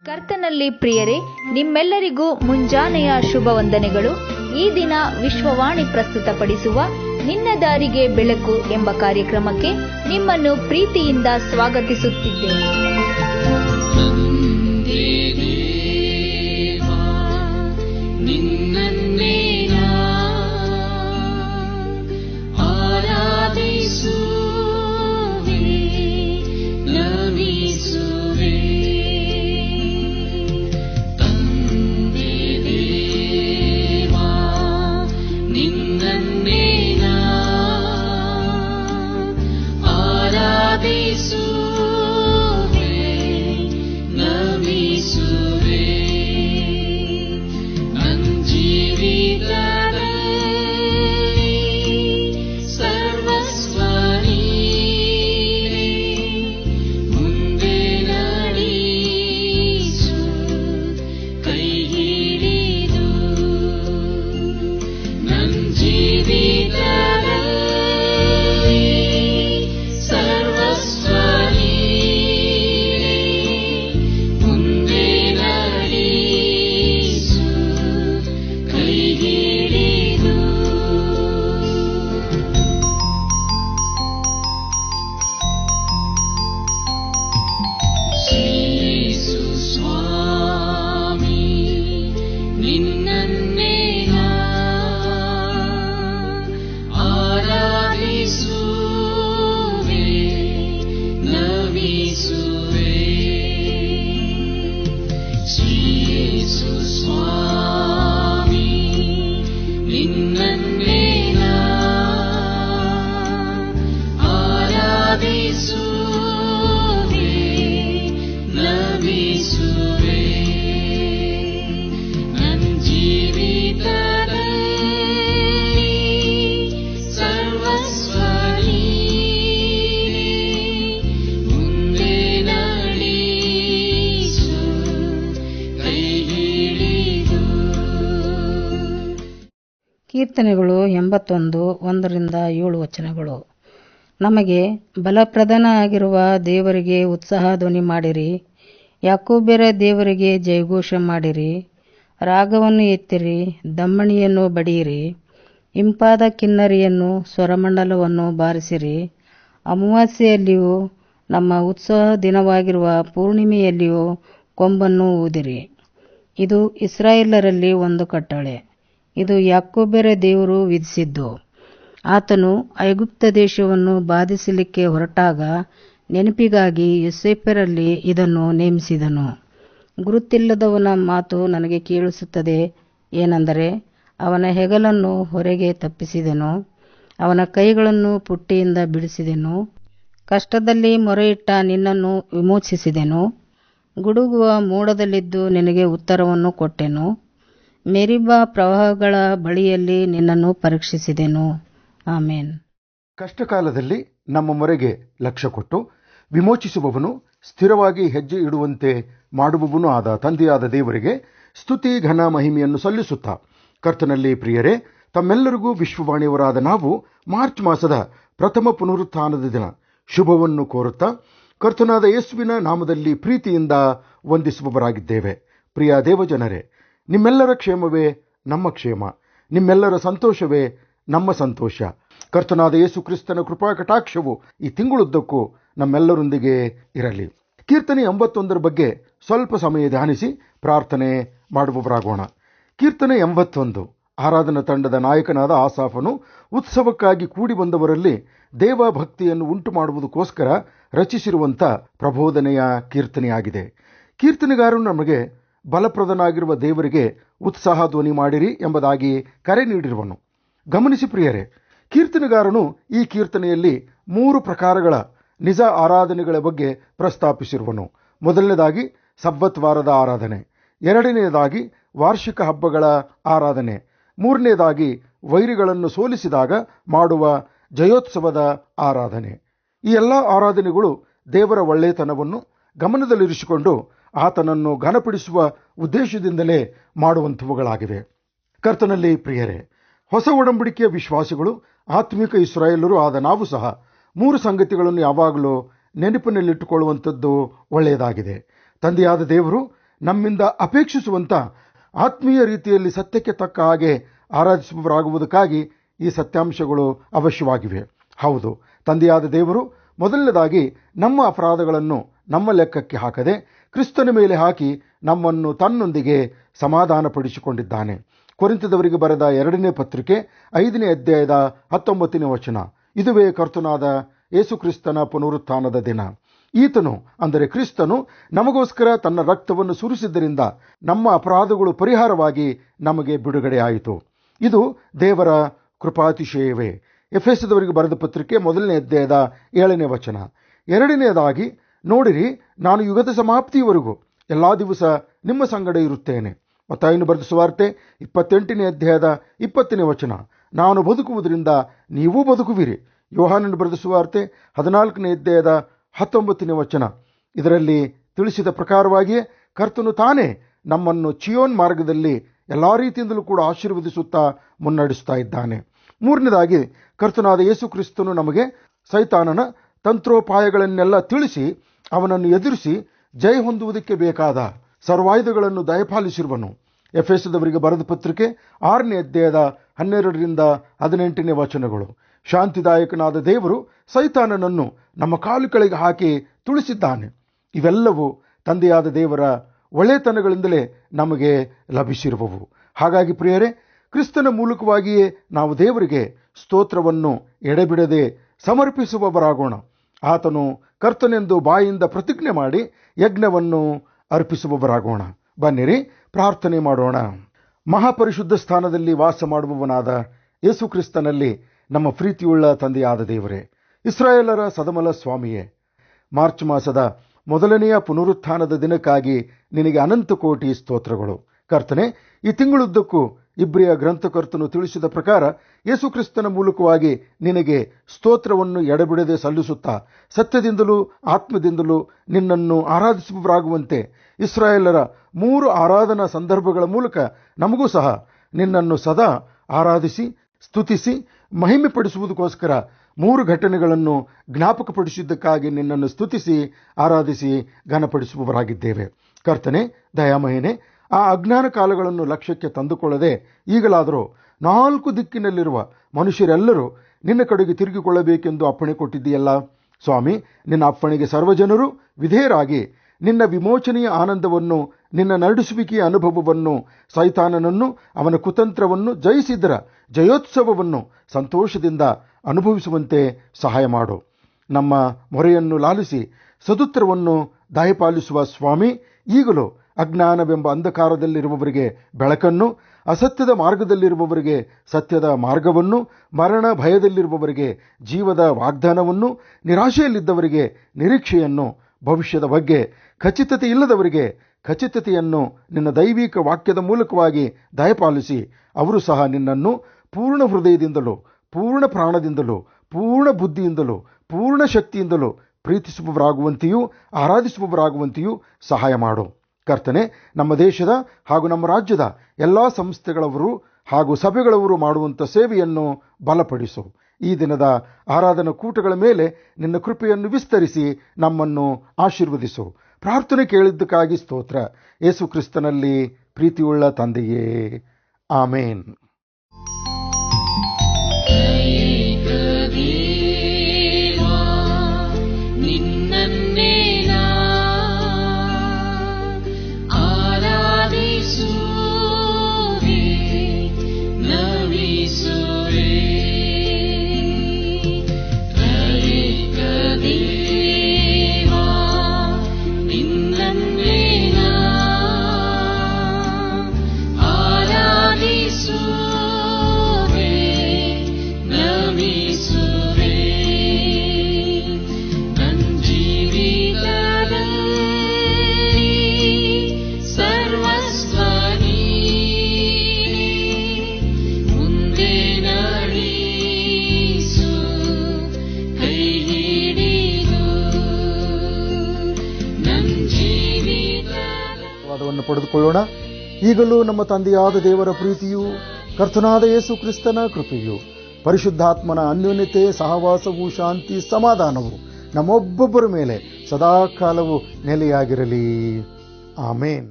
ಕರ್ತನಲ್ಲಿ ಪ್ರಿಯರೇ, ನಿಮ್ಮೆಲ್ಲರಿಗೂ ಮುಂಜಾನೆಯ ಶುಭ ವಂದನೆಗಳು. ಈ ದಿನ ವಿಶ್ವವಾಣಿ ಪ್ರಸ್ತುತಪಡಿಸುವ ನಿನ್ನ ದಾರಿಗೆ ಬೆಳಕು ಎಂಬ ಕಾರ್ಯಕ್ರಮಕ್ಕೆ ನಿಮ್ಮನ್ನು ಪ್ರೀತಿಯಿಂದ ಸ್ವಾಗತಿಸುತ್ತಿದ್ದೇನೆ. ಕೀರ್ತನೆಗಳು 81 1-7 ವಚನಗಳು. ನಮಗೆ ಬಲಪ್ರಧಾನ ಆಗಿರುವ ದೇವರಿಗೆ ಉತ್ಸಾಹ ಧ್ವನಿ ಮಾಡಿರಿ, ಯಾಕೋಬ್ಯರ ದೇವರಿಗೆ ಜಯಘೋಷ ಮಾಡಿರಿ. ರಾಗವನ್ನು ಎತ್ತಿರಿ, ದಮ್ಮಣಿಯನ್ನು ಬಡಿಯಿರಿ, ಇಂಪಾದ ಕಿನ್ನರಿಯನ್ನು ಸ್ವರಮಂಡಲವನ್ನು ಬಾರಿಸಿರಿ. ಅಮಾವಾಸ್ಯೆಯಲ್ಲಿಯೂ ನಮ್ಮ ಉತ್ಸವ ದಿನವಾಗಿರುವ ಪೂರ್ಣಿಮೆಯಲ್ಲಿಯೂ ಕೊಂಬನ್ನು ಊದಿರಿ. ಇದು ಇಸ್ರಾಯೇಲರಲ್ಲಿ ಒಂದು ಕಟ್ಟಳೆ, ಇದು ಯಾಕೋಬ್ಯರ ದೇವರು ವಿಧಿಸಿದ್ದು. ಆತನು ಐಗುಪ್ತ ದೇಶವನ್ನು ಬಾಧಿಸಲಿಕ್ಕೆ ಹೊರಟಾಗ ನೆನಪಿಗಾಗಿ ಯೋಸೇಫರಲ್ಲಿ ಇದನ್ನು ನೇಮಿಸಿದನು. ಗುರುತಿಲ್ಲದವನ ಮಾತು ನನಗೆ ಕೇಳಿಸುತ್ತದೆ, ಏನೆಂದರೆ ಅವನ ಹೆಗಲನ್ನು ಹೊರಗೆ ತಪ್ಪಿಸಿದೆನು, ಅವನ ಕೈಗಳನ್ನು ಪುಟ್ಟಿಯಿಂದ ಬಿಡಿಸಿದೆನು. ಕಷ್ಟದಲ್ಲಿ ಮೊರೆಯಿಟ್ಟ ನಿನ್ನನ್ನು ವಿಮೋಚಿಸಿದೆನು, ಗುಡುಗುವ ಮೋಡದಲ್ಲಿದ್ದು ನಿನಗೆ ಉತ್ತರವನ್ನು ಕೊಟ್ಟೆನು. ಮೆರಿಬಾ ಪ್ರವಾಹಗಳ ಬಳಿಯಲ್ಲಿ ನಿನ್ನನ್ನು ಪರೀಕ್ಷಿಸಿದೆನು. ಆಮೇನ್. ಕಷ್ಟಕಾಲದಲ್ಲಿ ನಮ್ಮ ಮೊರೆಗೆ ಲಕ್ಷ್ಯ ಕೊಟ್ಟು ವಿಮೋಚಿಸುವವನು, ಸ್ಥಿರವಾಗಿ ಹೆಜ್ಜೆ ಇಡುವಂತೆ ಮಾಡುವವನು ಆದ ತಂದೆಯಾದ ದೇವರಿಗೆ ಸ್ತುತಿ ಘನ ಮಹಿಮೆಯನ್ನು ಸಲ್ಲಿಸುತ್ತಾ, ಕರ್ತನಲ್ಲಿ ಪ್ರಿಯರೇ, ತಮ್ಮೆಲ್ಲರಿಗೂ ವಿಶ್ವವಾಣಿಯವರಾದ ನಾವು ಮಾರ್ಚ್ ಮಾಸದ ಪ್ರಥಮ ಪುನರುತ್ಥಾನದ ದಿನ ಶುಭವನ್ನು ಕೋರುತ್ತಾ ಕರ್ತನಾದ ಯೇಸುವಿನ ನಾಮದಲ್ಲಿ ಪ್ರೀತಿಯಿಂದ ವಂದಿಸುವವರಾಗಿದ್ದೇವೆ. ಪ್ರಿಯ ದೇವಜನರೇ, ನಿಮ್ಮೆಲ್ಲರ ಕ್ಷೇಮವೇ ನಮ್ಮ ಕ್ಷೇಮ, ನಿಮ್ಮೆಲ್ಲರ ಸಂತೋಷವೇ ನಮ್ಮ ಸಂತೋಷ. ಕರ್ತನಾದ ಯೇಸು ಕ್ರಿಸ್ತನ ಕೃಪಾ ಕಟಾಕ್ಷವು ಈ ತಿಂಗಳುದ್ದಕ್ಕೂ ನಮ್ಮೆಲ್ಲರೊಂದಿಗೆ ಇರಲಿ. ಕೀರ್ತನೆ 81 ಬಗ್ಗೆ ಸ್ವಲ್ಪ ಸಮಯ ಧ್ಯಾನಿಸಿ ಪ್ರಾರ್ಥನೆ ಮಾಡುವವರಾಗೋಣ. ಕೀರ್ತನೆ 81 ಆರಾಧನಾ ತಂಡದ ನಾಯಕನಾದ ಆಸಾಫನು ಉತ್ಸವಕ್ಕಾಗಿ ಕೂಡಿ ಬಂದವರಲ್ಲಿ ದೇವ ಭಕ್ತಿಯನ್ನು ಉಂಟು ಮಾಡುವುದಕ್ಕೋಸ್ಕರ ರಚಿಸಿರುವಂಥ ಪ್ರಬೋಧನೆಯ ಕೀರ್ತನೆಯಾಗಿದೆ. ಕೀರ್ತನೆಗಾರನು ನಮಗೆ ಬಲಪ್ರದನಾಗಿರುವ ದೇವರಿಗೆ ಉತ್ಸಾಹ ಧ್ವನಿ ಮಾಡಿರಿ ಎಂಬುದಾಗಿ ಕರೆ ನೀಡಿರುವನು. ಗಮನಿಸಿ ಪ್ರಿಯರೇ, ಕೀರ್ತನೆಗಾರನು ಈ ಕೀರ್ತನೆಯಲ್ಲಿ 3 ಪ್ರಕಾರಗಳ ನಿಜ ಆರಾಧನೆಗಳ ಬಗ್ಗೆ ಪ್ರಸ್ತಾಪಿಸಿರುವನು. ಮೊದಲನೇದಾಗಿ ಸಬ್ಬತ್ ವಾರದ ಆರಾಧನೆ, ಎರಡನೆಯದಾಗಿ ವಾರ್ಷಿಕ ಹಬ್ಬಗಳ ಆರಾಧನೆ, ಮೂರನೇದಾಗಿ ವೈರಿಗಳನ್ನು ಸೋಲಿಸಿದಾಗ ಮಾಡುವ ಜಯೋತ್ಸವದ ಆರಾಧನೆ. ಈ ಎಲ್ಲ ಆರಾಧನೆಗಳು ದೇವರ ಒಳ್ಳೆಯತನವನ್ನು ಗಮನದಲ್ಲಿರಿಸಿಕೊಂಡು ಆತನನ್ನು ಘನಪಡಿಸುವ ಉದ್ದೇಶದಿಂದಲೇ ಮಾಡುವಂಥವುಗಳಾಗಿವೆ. ಕರ್ತನಲ್ಲಿ ಪ್ರಿಯರೇ, ಹೊಸ ಒಡಂಬಡಿಕೆಯ ವಿಶ್ವಾಸಿಗಳು, ಆತ್ಮಿಕ ಇಸ್ರಾಯೇಲರು ಆದ ನಾವು ಸಹ 3 ಸಂಗತಿಗಳನ್ನು ಯಾವಾಗಲೂ ನೆನಪಿನಲ್ಲಿಟ್ಟುಕೊಳ್ಳುವಂಥದ್ದು ಒಳ್ಳೆಯದಾಗಿದೆ. ತಂದೆಯಾದ ದೇವರು ನಮ್ಮಿಂದ ಅಪೇಕ್ಷಿಸುವಂಥ ಆತ್ಮೀಯ ರೀತಿಯಲ್ಲಿ ಸತ್ಯಕ್ಕೆ ತಕ್ಕ ಹಾಗೆ ಆರಾಧಿಸುವವರಾಗುವುದಕ್ಕಾಗಿ ಈ ಸತ್ಯಾಂಶಗಳು ಅವಶ್ಯವಾಗಿವೆ. ಹೌದು, ತಂದೆಯಾದ ದೇವರು ಮೊದಲನೇದಾಗಿ ನಮ್ಮ ಅಪರಾಧಗಳನ್ನು ನಮ್ಮ ಲೆಕ್ಕಕ್ಕೆ ಹಾಕದೆ ಕ್ರಿಸ್ತನ ಮೇಲೆ ಹಾಕಿ ನಮ್ಮನ್ನು ತನ್ನೊಂದಿಗೆ ಸಮಾಧಾನಪಡಿಸಿಕೊಂಡಿದ್ದಾನೆ. ಕೊರಿಂಥದವರಿಗೆ ಬರೆದ 2ನೇ ಪತ್ರಿಕೆ 5ನೇ ಅಧ್ಯಾಯದ 19ನೇ ವಚನ. ಇದುವೇ ಕರ್ತನಾದ ಯೇಸು ಕ್ರಿಸ್ತನ ಪುನರುತ್ಥಾನದ ದಿನ. ಈತನು ಅಂದರೆ ಕ್ರಿಸ್ತನು ನಮಗೋಸ್ಕರ ತನ್ನ ರಕ್ತವನ್ನು ಸುರಿಸಿದ್ದರಿಂದ ನಮ್ಮ ಅಪರಾಧಗಳು ಪರಿಹಾರವಾಗಿ ನಮಗೆ ಬಿಡುಗಡೆಯಾಯಿತು. ಇದು ದೇವರ ಕೃಪಾತಿಶಯವೇ. ಎಫೆಸದವರಿಗೆ ಬರೆದ ಪತ್ರಿಕೆ 1ನೇ ಅಧ್ಯಾಯದ 7ನೇ ವಚನ. 2ನೇದಾಗಿ, ನೋಡಿರಿ, ನಾನು ಯುಗದ ಸಮಾಪ್ತಿಯವರೆಗೂ ಎಲ್ಲಾ ದಿವಸ ನಿಮ್ಮ ಸಂಗಡ ಇರುತ್ತೇನೆ. ಮತ್ತಾಯನು ಬರೆದ ಸುವಾರ್ತೆ 28ನೇ ಅಧ್ಯಾಯದ 20ನೇ ವಚನ. ನಾನು ಬದುಕುವುದರಿಂದ ನೀವೂ ಬದುಕುವಿರಿ. ಯೋಹಾನನು ಬರೆದ ಸುವಾರ್ತೆ 14ನೇ ಅಧ್ಯಾಯದ 19ನೇ ವಚನ. ಇದರಲ್ಲಿ ತಿಳಿಸಿದ ಪ್ರಕಾರವಾಗಿಯೇ ಕರ್ತನು ತಾನೇ ನಮ್ಮನ್ನು ಚಿಯೋನ್ ಮಾರ್ಗದಲ್ಲಿ ಎಲ್ಲ ರೀತಿಯಿಂದಲೂ ಕೂಡ ಆಶೀರ್ವದಿಸುತ್ತಾ ಮುನ್ನಡೆಸುತ್ತಾ ಇದ್ದಾನೆ. 3ನೇದಾಗಿ, ಕರ್ತನಾದ ಯೇಸು ಕ್ರಿಸ್ತನು ನಮಗೆ ಸೈತಾನನ ತಂತ್ರೋಪಾಯಗಳನ್ನೆಲ್ಲ ತಿಳಿಸಿ ಅವನನ್ನು ಎದುರಿಸಿ ಜಯ ಹೊಂದುವುದಕ್ಕೆ ಬೇಕಾದ ಸರ್ವಾಯುಧಗಳನ್ನು ದಯಪಾಲಿಸಿರುವನು. ಎಫೆಸದವರಿಗೆ ಬರೆದ ಪತ್ರಿಕೆ 6ನೇ ಅಧ್ಯಾಯದ 12ರಿಂದ 18ನೇ ವಚನಗಳು. ಶಾಂತಿದಾಯಕನಾದ ದೇವರು ಸೈತಾನನನ್ನು ನಮ್ಮ ಕಾಲು ಕೆಳಗೆ ಹಾಕಿ ತುಳಿಸಿದ್ದಾನೆ. ಇವೆಲ್ಲವೂ ತಂದೆಯಾದ ದೇವರ ಒಳ್ಳೆತನಗಳಿಂದಲೇ ನಮಗೆ ಲಭಿಸಿರುವವು. ಹಾಗಾಗಿ ಪ್ರಿಯರೇ, ಕ್ರಿಸ್ತನ ಮೂಲಕವಾಗಿಯೇ ನಾವು ದೇವರಿಗೆ ಸ್ತೋತ್ರವನ್ನು ಎಡೆಬಿಡದೆ ಸಮರ್ಪಿಸುವವರಾಗೋಣ. ಆತನು ಕರ್ತನೆಂದು ಬಾಯಿಂದ ಪ್ರತಿಜ್ಞೆ ಮಾಡಿ ಯಜ್ಞವನ್ನು ಅರ್ಪಿಸುವವರಾಗೋಣ. ಬನ್ನಿರಿ, ಪ್ರಾರ್ಥನೆ ಮಾಡೋಣ. ಮಹಾಪರಿಶುದ್ಧ ಸ್ಥಾನದಲ್ಲಿ ವಾಸ ಮಾಡುವವನಾದ ಯೇಸು ಕ್ರಿಸ್ತನಲ್ಲಿ ನಮ್ಮ ಪ್ರೀತಿಯುಳ್ಳ ತಂದೆಯಾದ ದೇವರೇ, ಇಸ್ರಾಯೇಲರ ಸದಮಲ ಸ್ವಾಮಿಯೇ, ಮಾರ್ಚ್ ಮಾಸದ 1ನೆಯ ಪುನರುತ್ಥಾನದ ದಿನಕ್ಕಾಗಿ ನಿನಗೆ ಅನಂತ ಕೋಟಿ ಸ್ತೋತ್ರಗಳು. ಕರ್ತನೆ, ಈ ತಿಂಗಳುದ್ದಕ್ಕೂ ಇಬ್ರಿಯ ಗ್ರಂಥಕರ್ತನು ತಿಳಿಸಿದ ಪ್ರಕಾರ ಯೇಸು ಕ್ರಿಸ್ತನ ಮೂಲಕವಾಗಿ ನಿನಗೆ ಸ್ತೋತ್ರವನ್ನು ಎಡೆಬಿಡದೆ ಸಲ್ಲಿಸುತ್ತಾ ಸತ್ಯದಿಂದಲೂ ಆತ್ಮದಿಂದಲೂ ನಿನ್ನನ್ನು ಆರಾಧಿಸುವವರಾಗುವಂತೆ ಇಸ್ರಾಯೇಲರ 3 ಆರಾಧನಾ ಸಂದರ್ಭಗಳ ಮೂಲಕ ನಮಗೂ ಸಹ ನಿನ್ನನ್ನು ಸದಾ ಆರಾಧಿಸಿ ಸ್ತುತಿಸಿ ಮಹಿಮೆಪಡಿಸುವುದಕ್ಕೋಸ್ಕರ 3 ಘಟನೆಗಳನ್ನು ಜ್ಞಾಪಕಪಡಿಸಿದ್ದಕ್ಕಾಗಿ ನಿನ್ನನ್ನು ಸ್ತುತಿಸಿ ಆರಾಧಿಸಿ ಘನಪಡಿಸುವವರಾಗಿದ್ದೇವೆ. ಕರ್ತನೆ, ದಯಾಮಯನೇ, ಆ ಅಜ್ಞಾನ ಕಾಲಗಳನ್ನು ಲಕ್ಷ್ಯಕ್ಕೆ ತಂದುಕೊಳ್ಳದೆ ಈಗಲಾದರೂ 4 ದಿಕ್ಕಿನಲ್ಲಿರುವ ಮನುಷ್ಯರೆಲ್ಲರೂ ನಿನ್ನ ಕಡೆಗೆ ತಿರುಗಿಕೊಳ್ಳಬೇಕೆಂದು ಅಪ್ಪಣೆ ಕೊಟ್ಟಿದ್ದೀಯಲ್ಲ ಸ್ವಾಮಿ. ನಿನ್ನ ಅಪ್ಪಣೆಗೆ ಸರ್ವಜನರು ವಿಧೇಯರಾಗಿ ನಿನ್ನ ವಿಮೋಚನೆಯ ಆನಂದವನ್ನು, ನಿನ್ನ ನಡೆಸುವಿಕೆಯ ಅನುಭವವನ್ನು, ಸೈತಾನನನ್ನು ಅವನ ಕುತಂತ್ರವನ್ನು ಜಯಿಸಿದ್ದರ ಜಯೋತ್ಸವವನ್ನು ಸಂತೋಷದಿಂದ ಅನುಭವಿಸುವಂತೆ ಸಹಾಯ ಮಾಡು. ನಮ್ಮ ಮೊರೆಯನ್ನು ಲಾಲಿಸಿ ಸದುತ್ತರವನ್ನು ದಯಪಾಲಿಸುವ ಸ್ವಾಮಿ, ಈಗಲೂ ಅಜ್ಞಾನವೆಂಬ ಅಂಧಕಾರದಲ್ಲಿರುವವರಿಗೆ ಬೆಳಕನ್ನು, ಅಸತ್ಯದ ಮಾರ್ಗದಲ್ಲಿರುವವರಿಗೆ ಸತ್ಯದ ಮಾರ್ಗವನ್ನು, ಮರಣ ಭಯದಲ್ಲಿರುವವರಿಗೆ ಜೀವದ ವಾಗ್ದಾನವನ್ನು, ನಿರಾಶೆಯಲ್ಲಿದ್ದವರಿಗೆ ನಿರೀಕ್ಷೆಯನ್ನು, ಭವಿಷ್ಯದ ಬಗ್ಗೆ ಖಚಿತತೆ ಇಲ್ಲದವರಿಗೆ ಖಚಿತತೆಯನ್ನು ನಿನ್ನ ದೈವಿಕ ವಾಕ್ಯದ ಮೂಲಕವಾಗಿ ದಯಪಾಲಿಸಿ ಅವರು ಸಹ ನಿನ್ನನ್ನು ಪೂರ್ಣ ಹೃದಯದಿಂದಲೂ ಪೂರ್ಣ ಪ್ರಾಣದಿಂದಲೂ ಪೂರ್ಣ ಬುದ್ಧಿಯಿಂದಲೂ ಪೂರ್ಣ ಶಕ್ತಿಯಿಂದಲೂ ಪ್ರೀತಿಸುವವರಾಗುವಂತೆಯೂ ಆರಾಧಿಸುವವರಾಗುವಂತೆಯೂ ಸಹಾಯ ಮಾಡು. ಕರ್ತನೆ, ನಮ್ಮ ದೇಶದ ಹಾಗೂ ನಮ್ಮ ರಾಜ್ಯದ ಎಲ್ಲ ಸಂಸ್ಥೆಗಳವರು ಹಾಗೂ ಸಭೆಗಳವರು ಮಾಡುವಂಥ ಸೇವೆಯನ್ನು ಬಲಪಡಿಸು. ಈ ದಿನದ ಆರಾಧನಾ ಕೂಟಗಳ ಮೇಲೆ ನಿನ್ನ ಕೃಪೆಯನ್ನು ವಿಸ್ತರಿಸಿ ನಮ್ಮನ್ನು ಆಶೀರ್ವದಿಸು. ಪ್ರಾರ್ಥನೆ ಕೇಳಿದ್ದಕ್ಕಾಗಿ ಸ್ತೋತ್ರ. ಯೇಸು ಕ್ರಿಸ್ತನಲ್ಲಿ ಪ್ರೀತಿಯುಳ್ಳ ತಂದೆಯೇ, ಆಮೇನ್. ಪಡೆದುಕೊಳ್ಳೋಣ. ಈಗಲೂ ನಮ್ಮ ತಂದೆಯಾದ ದೇವರ ಪ್ರೀತಿಯು, ಕರ್ತನಾದ ಯೇಸು ಕ್ರಿಸ್ತನ ಕೃಪೆಯು, ಪರಿಶುದ್ಧಾತ್ಮನ ಅನ್ಯೋನ್ಯತೆ, ಸಹವಾಸವು, ಶಾಂತಿ, ಸಮಾಧಾನವು ನಮ್ಮೊಬ್ಬೊಬ್ಬರ ಮೇಲೆ ಸದಾಕಾಲವು ನೆಲೆಯಾಗಿರಲಿ. ಆಮೇನ್.